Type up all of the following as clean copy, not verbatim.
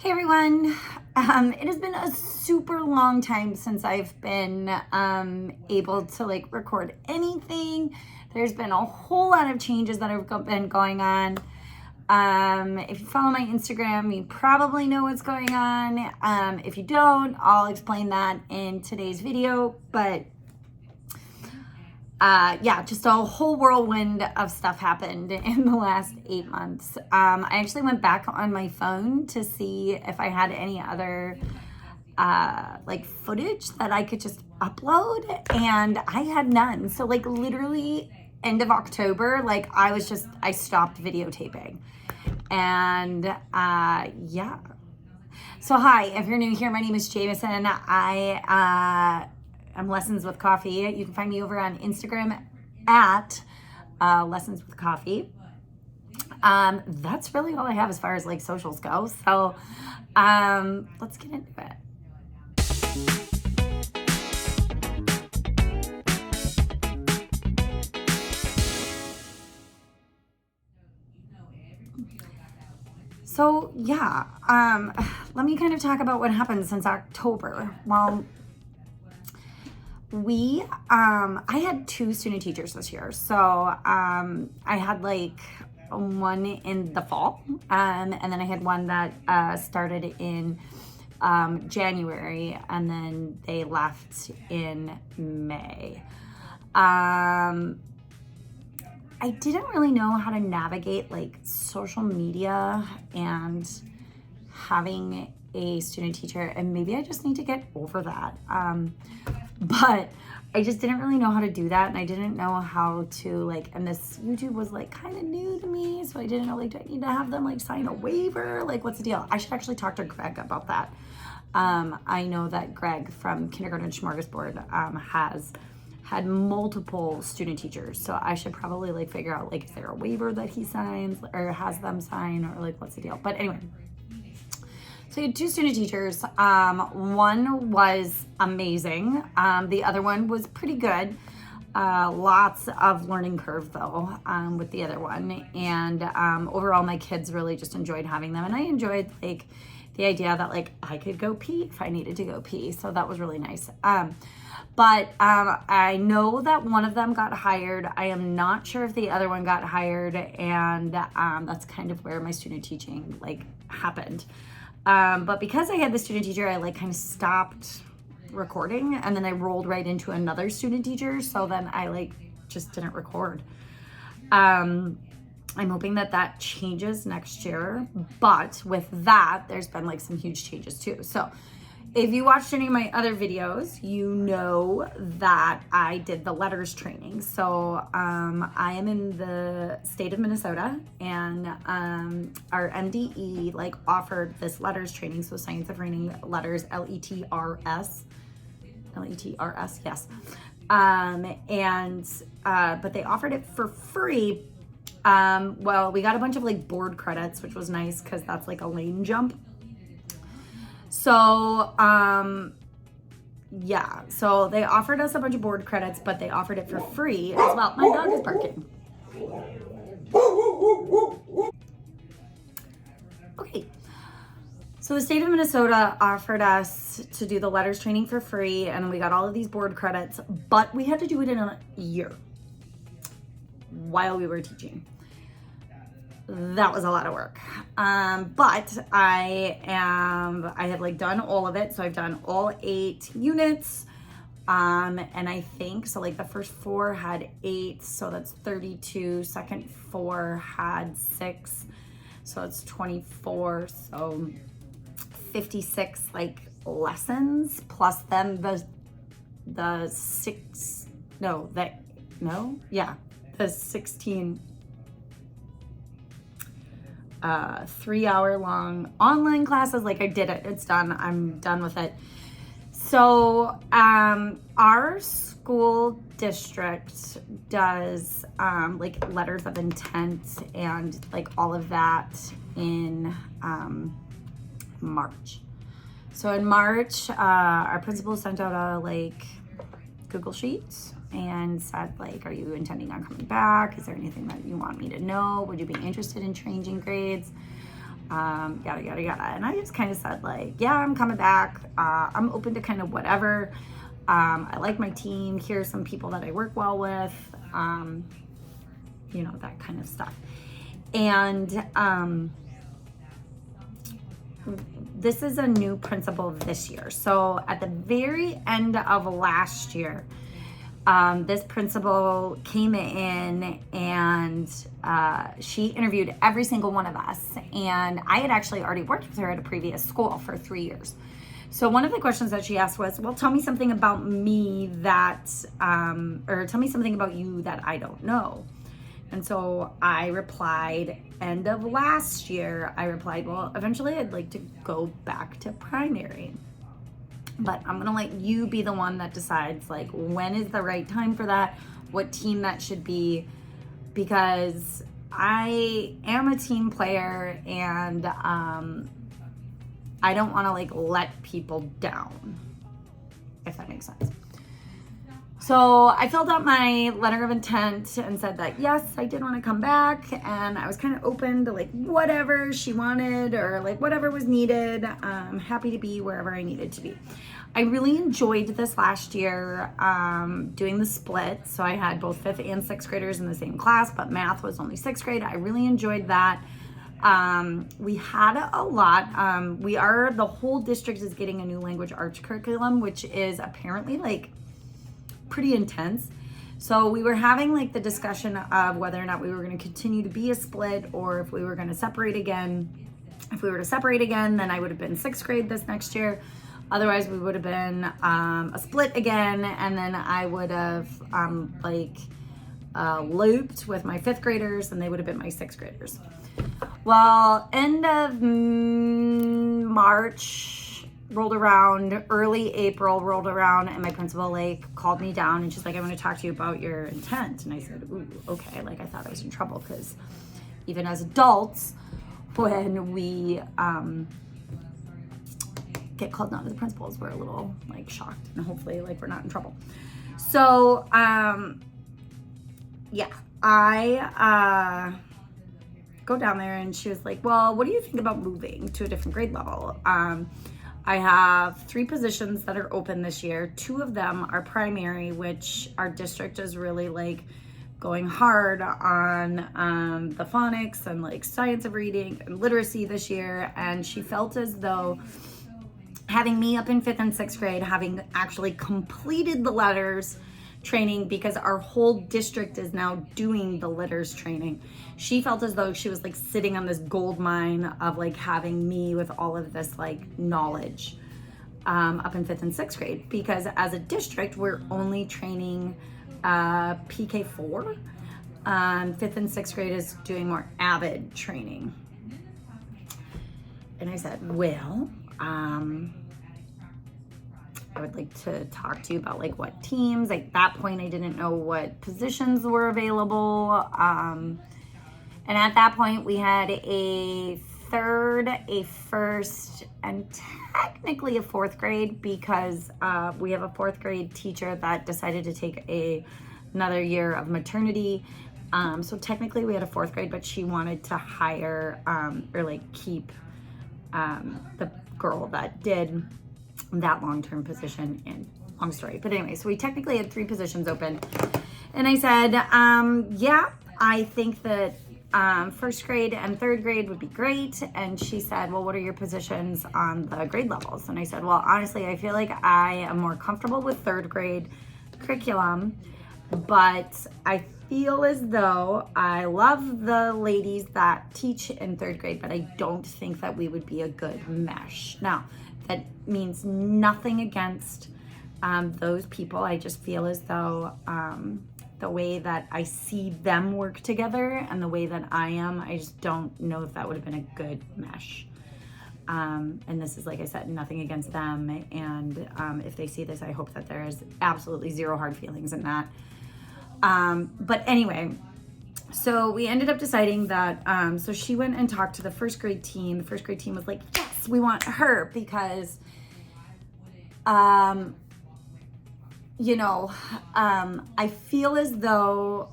Hey everyone. It has been a super long time since I've been able to record anything. There's been a whole lot of changes that have been going on. If you follow my Instagram, you probably know what's going on. If you don't, I'll explain that in today's video. But yeah, just a whole whirlwind of stuff happened in the last 8 months. I actually went back on my phone to see if I had any other footage that I could just upload, and I had none. So literally end of October, I stopped videotaping. And yeah. So hi, if you're new here, my name is Jamison. I'm Lessons with Coffee. You can find me over on Instagram at Lessons with Coffee. That's really all I have as far as socials go. So let's get into it. So yeah, let me kind of talk about what happened since October. Well, I had 2 student teachers this year. So I had one in the fall, and then I had one that started in January, and then they left in May. I didn't really know how to navigate social media and having a student teacher, and maybe I just need to get over that. But I just didn't really know how to do that, and I didn't know how to and this YouTube was kind of new to me, so I didn't know do I need to have them sign a waiver? What's the deal? I should actually talk to Greg about that. I know that Greg from Kindergarten Smorgasbord has had multiple student teachers, so I should probably figure out is there a waiver that he signs or has them sign, or what's the deal? But anyway, so I had 2 student teachers. One was amazing. The other one was pretty good. Lots of learning curve though with the other one, and overall my kids really just enjoyed having them, and I enjoyed the idea that I could go pee if I needed to go pee, so that was really nice. But I know that one of them got hired. I am not sure if the other one got hired, and that's kind of where my student teaching happened. But because I had the student teacher, I kind of stopped recording, and then I rolled right into another student teacher, so then I just didn't record. I'm hoping that changes next year, but with that, there's been some huge changes too. So if you watched any of my other videos, you know that I did the letters training. So I am in the state of Minnesota, and our MDE offered this letters training. So Science of Reading Letters, LETRS, yes. But they offered it for free. Well, we got a bunch of board credits, which was nice because that's a lane jump. So, yeah, so they offered us a bunch of board credits, but they offered it for free as well. My dog is barking. Okay, so the state of Minnesota offered us to do the letters training for free, and we got all of these board credits, but we had to do it in a year while we were teaching. That was a lot of work. But I have done all of it. So I've done all 8 units. And I think, so the first 4 had 8, so that's 32. Second 4 had 6, so it's 24. So 56 lessons, plus then the 16 3-hour-long online classes. I did it. It's done. I'm done with it. So our school district does letters of intent and all of that in March. So in March, our principal sent out a Google Sheets and said are you intending on coming back? Is there anything that you want me to know? Would you be interested in changing grades? yada, yada, yada. And I just kind of said like, yeah, I'm coming back. I'm open to kind of whatever. I like my team. Here's some people that I work well with, you know, that kind of stuff. And this is a new principal this year. So at the very end of last year, this principal came in and she interviewed every single one of us. And I had actually already worked with her at a previous school for 3 years. So one of the questions that she asked was, well, tell me something about me that, or tell me something about you that I don't know. And so I replied, end of last year, I replied, well, eventually I'd like to go back to primary. But I'm gonna let you be the one that decides like when is the right time for that, what team that should be, because I am a team player and I don't want to like let people down, if that makes sense. So I filled out my letter of intent and said that yes, I did want to come back, and I was kind of open to like whatever she wanted or like whatever was needed. I'm happy to be wherever I needed to be. I really enjoyed this last year doing the split. So I had both 5th and 6th graders in the same class, but math was only 6th grade. I really enjoyed that. We had a lot. The whole district is getting a new language arts curriculum, which is apparently like pretty intense. So we were having like the discussion of whether or not we were going to continue to be a split or if we were going to separate again. If we were to separate again, then I would have been 6th grade this next year. Otherwise, we would have been a split again, and then I would have looped with my 5th graders, and they would have been my 6th graders. Well, end of March rolled around, early April rolled around, and my principal like called me down, and she's like, "I want to talk to you about your intent." And I said, "Ooh, okay." Like I thought I was in trouble because even as adults, when we get called down to the principals, we're a little like shocked, and hopefully like we're not in trouble. So yeah, I go down there, and she was like, well, what do you think about moving to a different grade level? I have 3 positions that are open this year. 2 of them are primary, which our district is really like going hard on the phonics and like science of reading and literacy this year. And she felt as though having me up in 5th and 6th grade, having actually completed the letters training, because our whole district is now doing the letters training, she felt as though she was like sitting on this gold mine of like having me with all of this like knowledge up in 5th and 6th grade, because as a district we're only training PK4. 5th and 6th grade is doing more AVID training. And I said, well, I would like to talk to you about like what teams. At that point, I didn't know what positions were available. And at that point, we had a 3rd, a 1st, and technically a 4th grade, because we have a 4th grade teacher that decided to take another year of maternity. So technically we had a 4th grade, but she wanted to hire or like keep the girl that did that long-term position in. Long story. But anyway, so we technically had 3 positions open. And I said, yeah, I think that 1st grade and 3rd grade would be great. And she said, well, what are your positions on the grade levels? And I said, well, honestly, I feel like I am more comfortable with 3rd grade curriculum, but I feel as though I love the ladies that teach in 3rd grade, but I don't think that we would be a good mesh. Now, that means nothing against those people. I just feel as though the way that I see them work together and the way that I am, I just don't know if that would have been a good mesh. And this is, like I said, nothing against them. And if they see this, I hope that there is absolutely 0 hard feelings in that. But anyway, so we ended up deciding that, so she went and talked to the 1st grade team. The 1st grade team was like, yes, we want her, because, I feel as though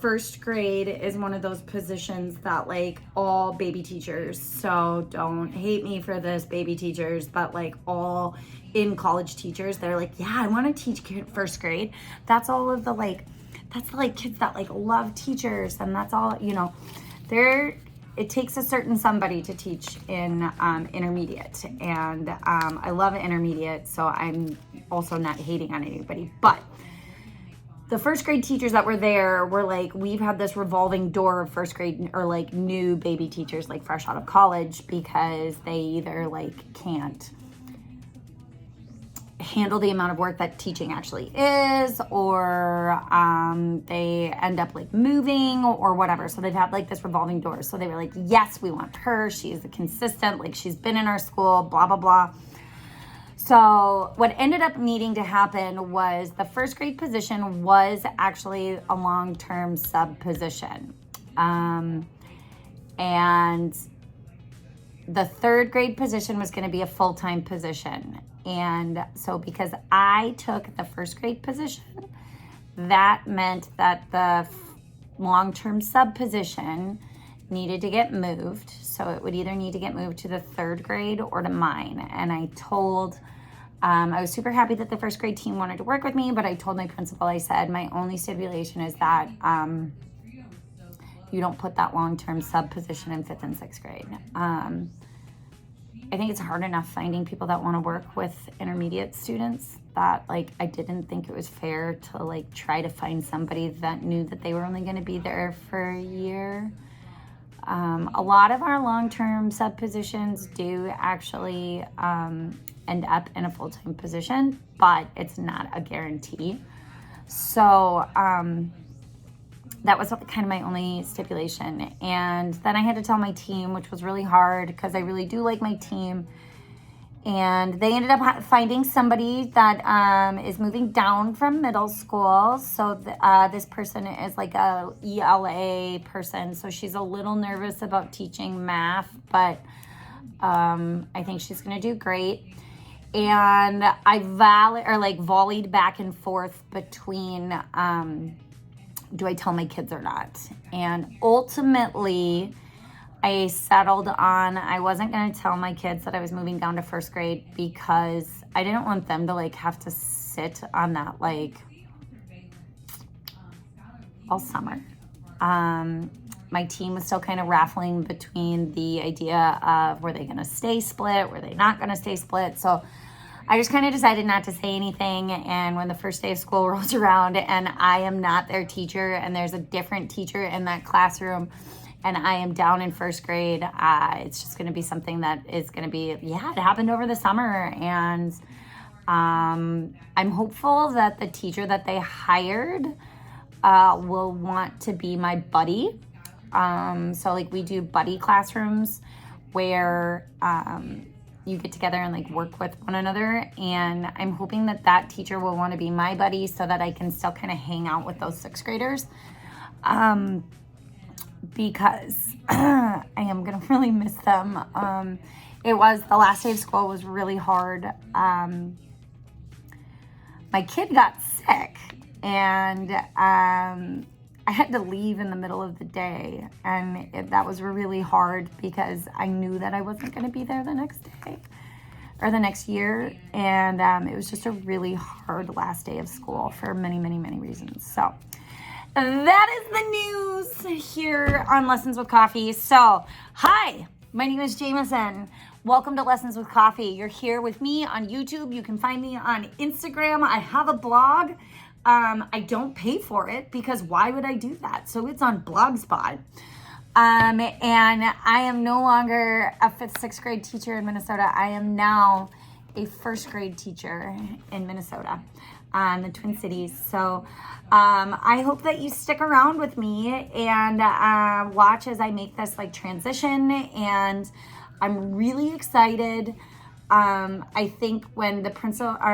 first grade is one of those positions that like all baby teachers, so don't hate me for this, baby teachers, but like all in college teachers, they're like, yeah, I want to teach first grade. That's all of the like, that's like kids that like love teachers, and that's all, you know, it takes a certain somebody to teach in intermediate, and I love intermediate, so I'm also not hating on anybody, but the first grade teachers that were there were like, we've had this revolving door of first grade or like new baby teachers like fresh out of college, because they either like can't handle the amount of work that teaching actually is, or they end up like moving or whatever. So they've had like this revolving door. So they were like, yes, we want her. She's the consistent, like she's been in our school, blah, blah, blah. So what ended up needing to happen was the first grade position was actually a long-term sub position. And the third grade position was going to be a full-time position. And so because I took the first grade position, that meant that the long-term sub position needed to get moved. So it would either need to get moved to the third grade or to mine. And I told, I was super happy that the first grade team wanted to work with me, but I told my principal, I said, my only stipulation is that you don't put that long-term sub position in 5th and 6th grade. I think it's hard enough finding people that want to work with intermediate students that like I didn't think it was fair to like try to find somebody that knew that they were only going to be there for a year. A lot of our long-term sub positions do actually end up in a full-time position, but it's not a guarantee. So that was kind of my only stipulation. And then I had to tell my team, which was really hard because I really do like my team. And they ended up finding somebody that is moving down from middle school. So this person is like a ELA person. So she's a little nervous about teaching math, but I think she's going to do great. And I volleyed back and forth between do I tell my kids or not? And ultimately, I settled on I wasn't going to tell my kids that I was moving down to first grade because I didn't want them to like have to sit on that like all summer. My team was still kind of raffling between the idea of were they going to stay split, were they not going to stay split? So I just kind of decided not to say anything. And when the first day of school rolls around and I am not their teacher and there's a different teacher in that classroom and I am down in first grade, it's just going to be something that is going to be, it happened over the summer. And I'm hopeful that the teacher that they hired will want to be my buddy. So like we do buddy classrooms where you get together and like work with one another, and I'm hoping that that teacher will want to be my buddy so that I can still kind of hang out with those 6th graders, because I am gonna really miss them. It was the last day of school was really hard. My kid got sick, and I had to leave in the middle of the day, and that was really hard because I knew that I wasn't going to be there the next day or the next year, and it was just a really hard last day of school for many, many, many reasons. So that is the news here on Lessons with Coffee. So, hi, my name is Jameson. Welcome to Lessons with Coffee. You're here with me on YouTube. You can find me on Instagram. I have a blog. I don't pay for it because why would I do that? So it's on Blogspot. And I am no longer a 5th, 6th grade teacher in Minnesota. I am now a first grade teacher in Minnesota, the Twin Cities. So I hope that you stick around with me and watch as I make this like transition. And I'm really excited. I think when the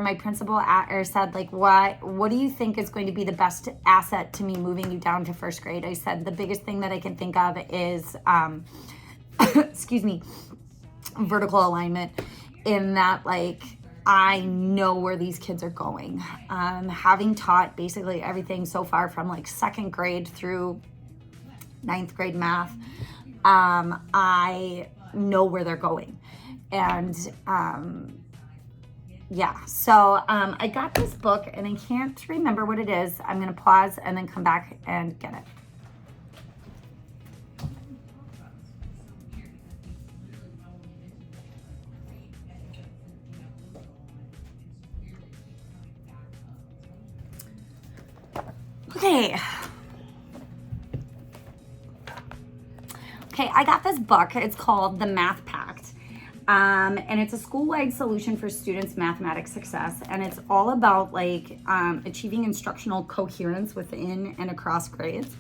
my principal said like, what do you think is going to be the best asset to me moving you down to first grade? I said, the biggest thing that I can think of is, excuse me, vertical alignment, in that like I know where these kids are going. Having taught basically everything so far from like second grade through ninth grade math, I know where they're going. And yeah, so I got this book and I can't remember what it is. I'm going to pause and then come back and get it. Okay. Okay, I got this book. It's called The Math Pact. And it's a school-wide solution for students' mathematics success. And it's all about like achieving instructional coherence within and across grades.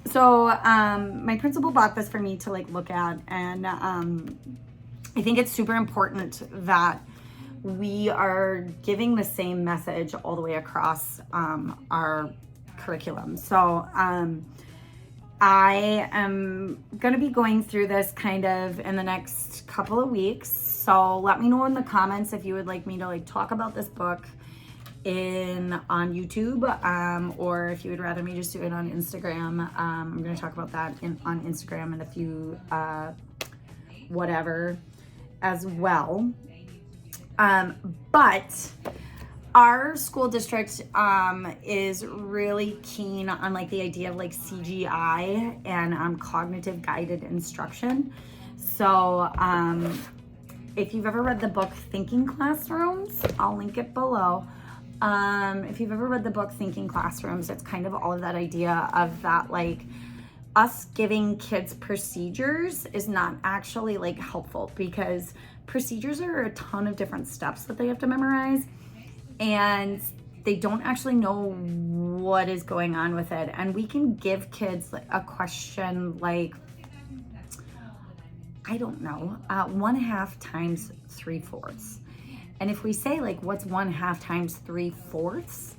So my principal bought this for me to like look at. And I think it's super important that we are giving the same message all the way across our curriculum. So I am going to be going through this kind of in the next couple of weeks. So let me know in the comments if you would like me to like talk about this book on YouTube, or if you would rather me just do it on Instagram. I'm going to talk about that on Instagram and a few whatever as well. But our school district is really keen on like the idea of like CGI and cognitive guided instruction. So if you've ever read the book Thinking Classrooms, I'll link it below. If you've ever read the book Thinking Classrooms, it's kind of all of that idea of that like us giving kids procedures is not actually like helpful, because procedures are a ton of different steps that they have to memorize, and they don't actually know what is going on with it. And we can give kids a question like, I don't know, 1/2 times 3/4. And if we say like, what's 1/2 times 3/4?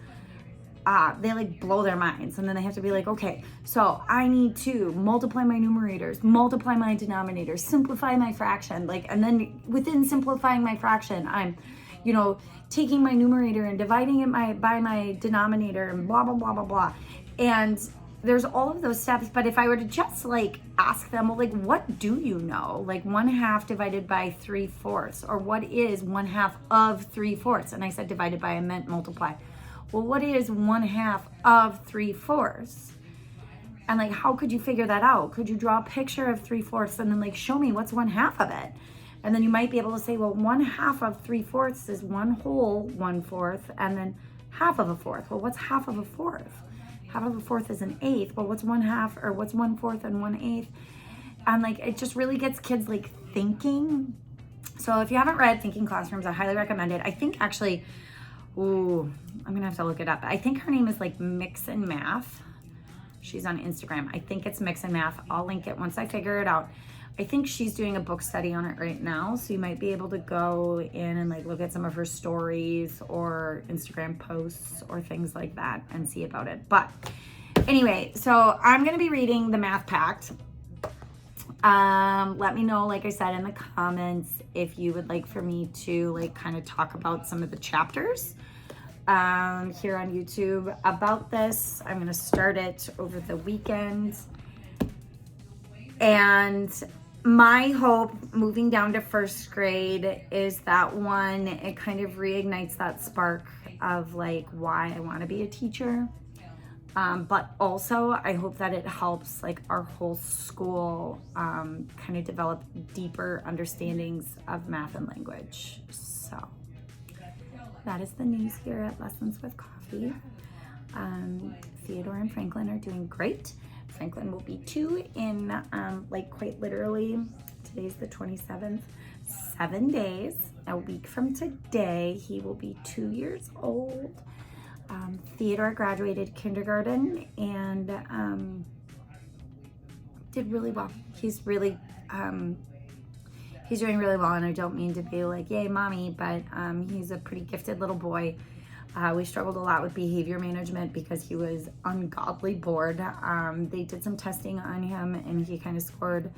They like blow their minds, and then they have to be like, okay, so I need to multiply my numerators, multiply my denominators, simplify my fraction, like, and then within simplifying my fraction, I'm, taking my numerator and dividing it by my denominator and blah, blah, blah, blah, blah. And there's all of those steps. But if I were to just like ask them, well, like, what do you know? Like 1/2 divided by 3/4, or what is 1/2 of 3/4? And I said divided by, I meant multiply. Well, what is 1/2 of 3/4? And like, how could you figure that out? Could you draw a picture of 3/4 and then like show me what's 1/2 of it? And then you might be able to say, well, 1/2 of 3/4 is 1 whole 1/4, and then 1/2 of a 4th. Well, what's 1/2 of a 4th? 1/2 of a 4th is an 1/8. Well, what's 1/2, or what's 1/4 and 1/8? And like, it just really gets kids like thinking. So if you haven't read Thinking Classrooms, I highly recommend it. I think actually, I'm gonna have to look it up. I think her name is like Mix and Math. She's on Instagram. I think it's Mix and Math. I'll link it once I figure it out. I think she's doing a book study on it right now, so you might be able to go in and like look at some of her stories or Instagram posts or things like that and see about it. But anyway, so I'm gonna be reading The Math Pact. Let me know, like I said, in the comments if you would like for me to like kind of talk about some of the chapters here on YouTube about this. I'm gonna start it over the weekend. And my hope moving down to first grade is that one, it kind of reignites that spark of like why I want to be a teacher. But also I hope that it helps like our whole school kind of develop deeper understandings of math and language. So that is the news here at Lessons with Coffee. Theodore and Franklin are doing great. Franklin will be 2 in like quite literally, today's the 27th, 7 days, a week from today, he will be 2 years old. Theodore graduated kindergarten and did really well. He's really, he's doing really well, and I don't mean to be like, yay, mommy, but he's a pretty gifted little boy. We struggled a lot with behavior management because he was ungodly bored. They did some testing on him, and he kind of scored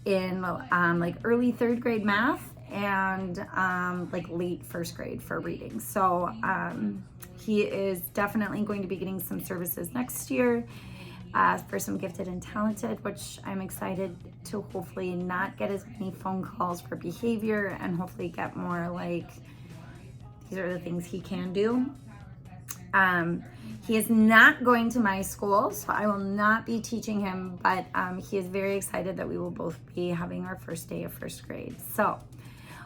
in like early 3rd grade math and like late first grade for reading. So he is definitely going to be getting some services next year for some gifted and talented, which I'm excited to hopefully not get as many phone calls for behavior and hopefully get more like, these are the things he can do. He is not going to my school, so I will not be teaching him, but he is very excited that we will both be having our first day of first grade. So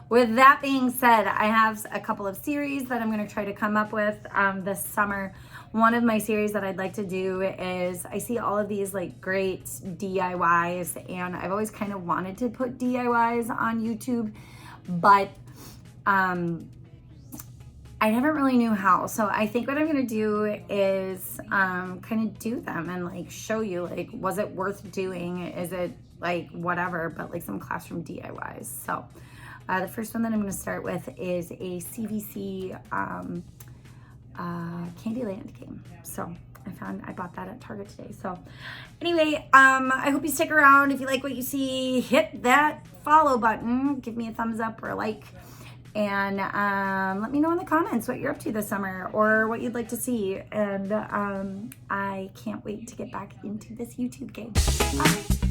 with that being said, I have a couple of series that I'm going to try to come up with this summer. One of my series that I'd like to do is, I see all of these like great DIYs, and I've always kind of wanted to put DIYs on YouTube, but I never really knew how. So I think what I'm gonna do is kind of do them and like show you, like, was it worth doing? Is it like whatever, but like some classroom DIYs. So the first one that I'm gonna start with is a CVC Candyland game. So I bought that at Target today. So anyway, I hope you stick around. If you like what you see, hit that follow button, give me a thumbs up or a like. And let me know in the comments what you're up to this summer or what you'd like to see. And I can't wait to get back into this YouTube game. Bye.